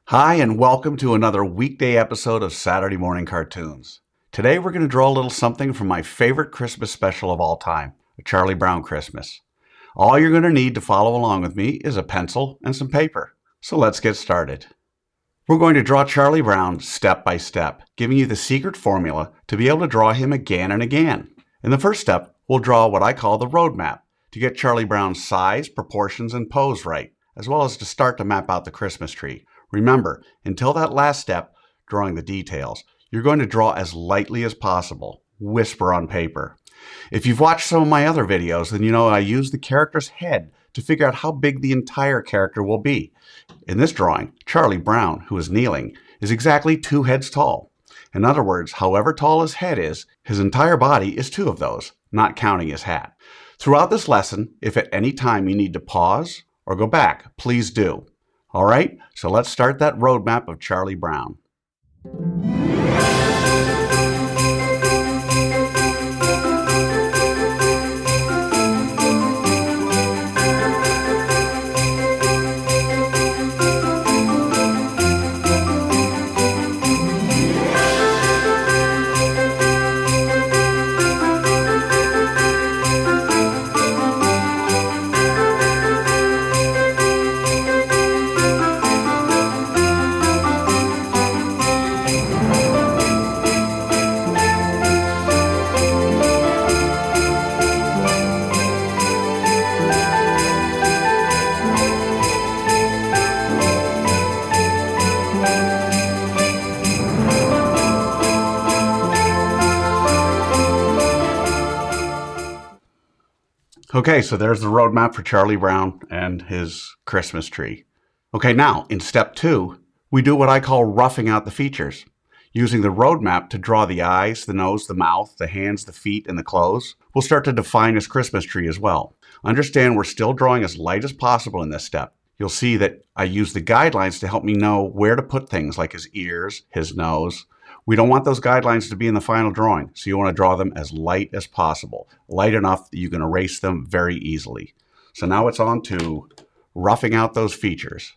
Hi, and welcome to another weekday episode of Saturday Morning Cartoons. Today we're going to draw a little something from my favorite Christmas special of all time, A Charlie Brown Christmas. All you're going to need to follow along with me is a pencil and some paper. So let's get started. We're going to draw Charlie Brown step by step, giving you the secret formula to be able to draw him again and again. In the first step, we'll draw what I call the roadmap to get Charlie Brown's size, proportions, and pose right, as well as to start to map out the Christmas tree. Remember, until that last step, drawing the details, you're going to draw as lightly as possible, whisper on paper. If you've watched some of my other videos, then you know I use the character's head to figure out how big the entire character will be. In this drawing, Charlie Brown, who is kneeling, is exactly 2 heads tall. In other words, however tall his head is, his entire body is 2 of those, not counting his hat. Throughout this lesson, if at any time you need to pause or go back, please do. All right, so let's start that roadmap of Charlie Brown. Okay, so there's the roadmap for Charlie Brown and his Christmas tree. Okay, now in step 2, we do what I call roughing out the features, using the roadmap to draw the eyes, the nose, the mouth, the hands, the feet, and the clothes. We'll start to define his Christmas tree as well. Understand we're still drawing as light as possible in this step. You'll see that I use the guidelines to help me know where to put things like his ears, his nose. We don't want those guidelines to be in the final drawing, so you want to draw them as light as possible, light enough that you can erase them very easily. So now it's on to roughing out those features.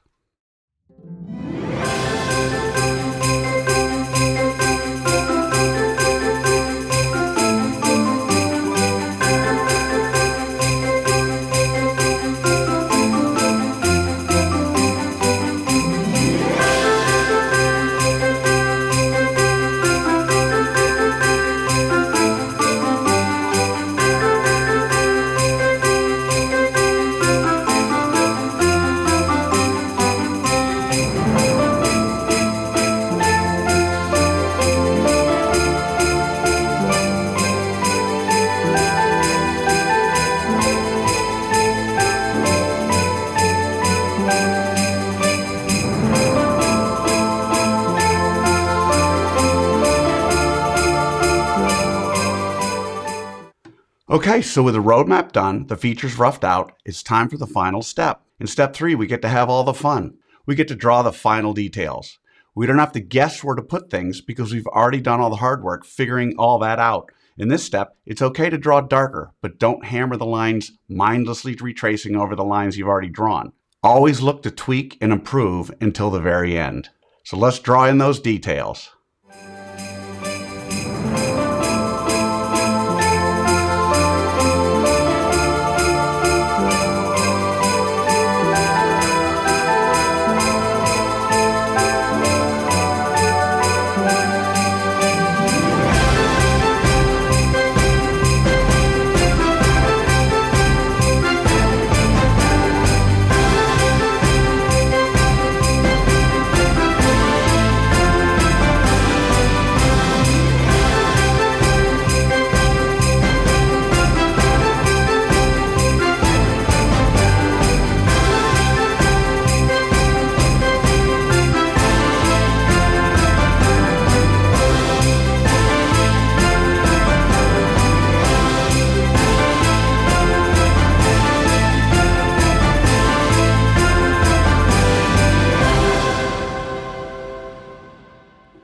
Okay, so with the roadmap done, the features roughed out, it's time for the final step. In step 3, we get to have all the fun. We get to draw the final details. We don't have to guess where to put things because we've already done all the hard work figuring all that out. In this step, it's okay to draw darker, but don't hammer the lines mindlessly retracing over the lines you've already drawn. Always look to tweak and improve until the very end. So let's draw in those details.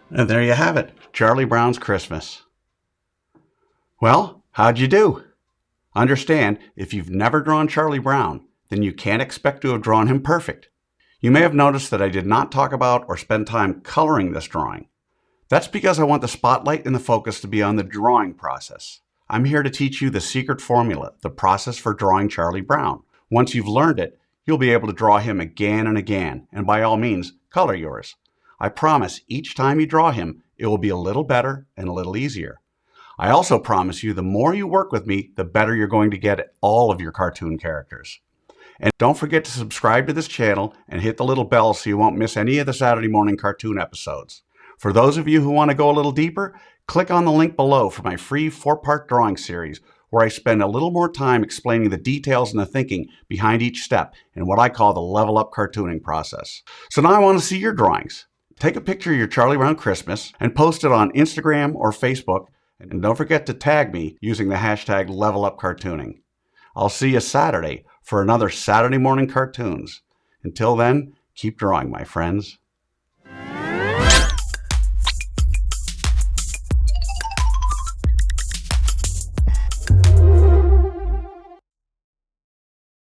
And there you have it, Charlie Brown's Christmas. Well, how'd you do? Understand, if you've never drawn Charlie Brown, then you can't expect to have drawn him perfect. You may have noticed that I did not talk about or spend time coloring this drawing. That's because I want the spotlight and the focus to be on the drawing process. I'm here to teach you the secret formula, the process for drawing Charlie Brown. Once you've learned it, you'll be able to draw him again and again, and by all means, color yours. I promise each time you draw him, it will be a little better and a little easier. I also promise you the more you work with me, the better you're going to get at all of your cartoon characters. And don't forget to subscribe to this channel and hit the little bell so you won't miss any of the Saturday morning cartoon episodes. For those of you who want to go a little deeper, click on the link below for my free 4-part drawing series, where I spend a little more time explaining the details and the thinking behind each step in what I call the level up cartooning process. So now I want to see your drawings. Take a picture of your Charlie Brown Christmas and post it on Instagram or Facebook, and don't forget to tag me using the hashtag #LevelUpCartooning. I'll see you Saturday for another Saturday morning cartoons. Until then, keep drawing, my friends.